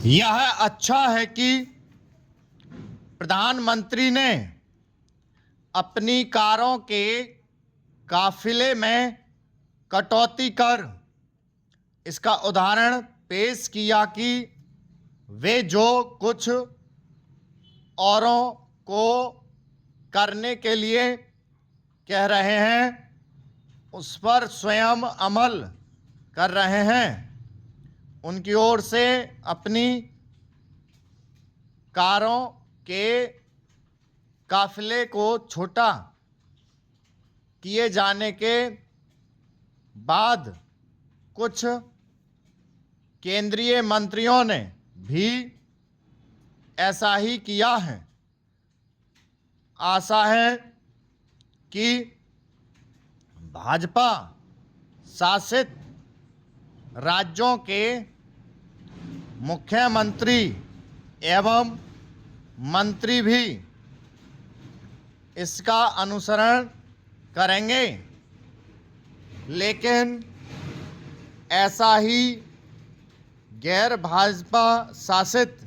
यह अच्छा है कि प्रधानमंत्री ने अपनी कारों के काफिले में कटौती कर इसका उदाहरण पेश किया कि वे जो कुछ औरों को करने के लिए कह रहे हैं उस पर स्वयं अमल कर रहे हैं। उनकी ओर से अपनी कारों के काफिले को छोटा किए जाने के बाद कुछ केंद्रीय मंत्रियों ने भी ऐसा ही किया है। आशा है कि भाजपा शासित राज्यों के मुख्यमंत्री एवं मंत्री भी इसका अनुसरण करेंगे, लेकिन ऐसा ही गैर भाजपा शासित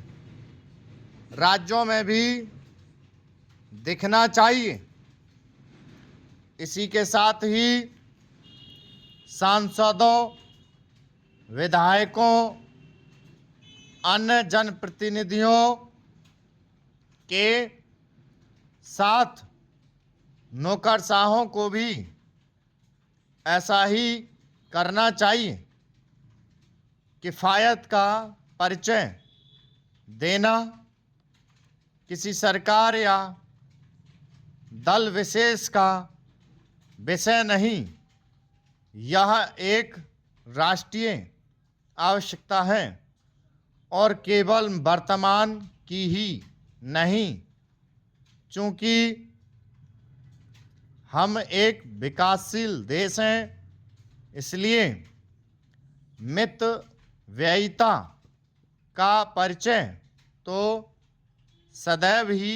राज्यों में भी दिखना चाहिए। इसी के साथ ही सांसदों, विधायकों, अन्य जनप्रतिनिधियों के साथ नौकरशाहों को भी ऐसा ही करना चाहिए। किफ़ायत का परिचय देना किसी सरकार या दल विशेष का विषय नहीं, यह एक राष्ट्रीय आवश्यकता है और केवल वर्तमान की ही नहीं, चूँकि हम एक विकासशील देश हैं, इसलिए मितव्ययिता का परिचय तो सदैव ही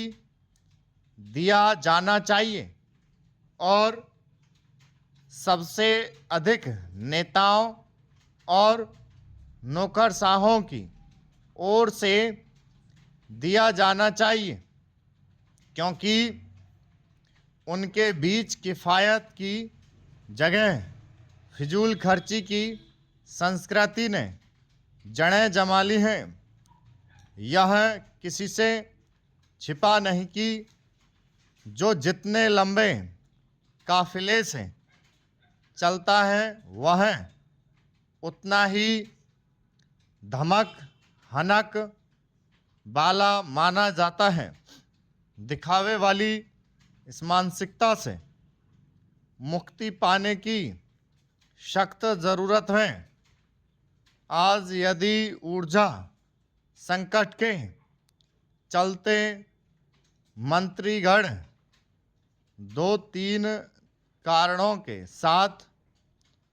दिया जाना चाहिए और सबसे अधिक नेताओं और नौकरशाहों की ओर से दिया जाना चाहिए, क्योंकि उनके बीच किफ़ायत की जगह फिजूल खर्ची की संस्कृति ने जड़ें जमा ली हैं। यह किसी से छिपा नहीं कि जो जितने लंबे काफिले से चलता है वह उतना ही धमक हनक वाला माना जाता है। दिखावे वाली इस मानसिकता से मुक्ति पाने की सख्त ज़रूरत है। आज यदि ऊर्जा संकट के चलते मंत्रीगण 2-3 कारणों के साथ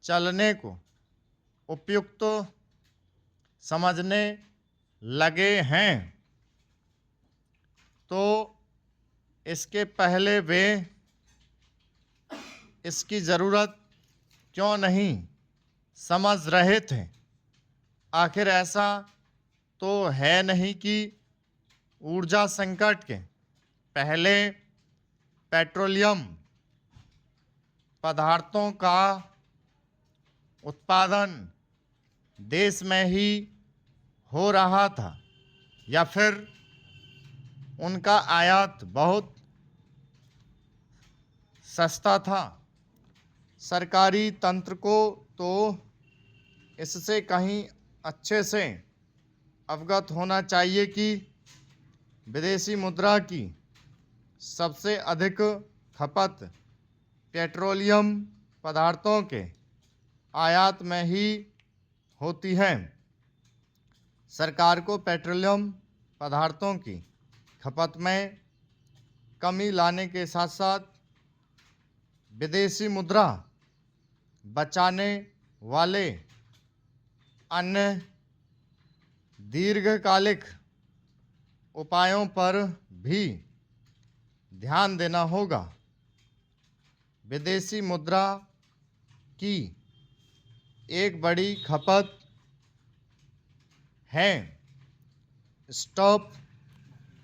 चलने को उपयुक्त समझने लगे हैं, तो इसके पहले वे इसकी ज़रूरत क्यों नहीं समझ रहे थे? आखिर ऐसा तो है नहीं कि ऊर्जा संकट के पहले पेट्रोलियम पदार्थों का उत्पादन देश में ही हो रहा था या फिर उनका आयात बहुत सस्ता था। सरकारी तंत्र को तो इससे कहीं अच्छे से अवगत होना चाहिए कि विदेशी मुद्रा की सबसे अधिक खपत पेट्रोलियम पदार्थों के आयात में ही होती है। सरकार को पेट्रोलियम पदार्थों की खपत में कमी लाने के साथ साथ विदेशी मुद्रा बचाने वाले अन्य दीर्घकालिक उपायों पर भी ध्यान देना होगा। विदेशी मुद्रा की एक बड़ी खपत है स्टॉप।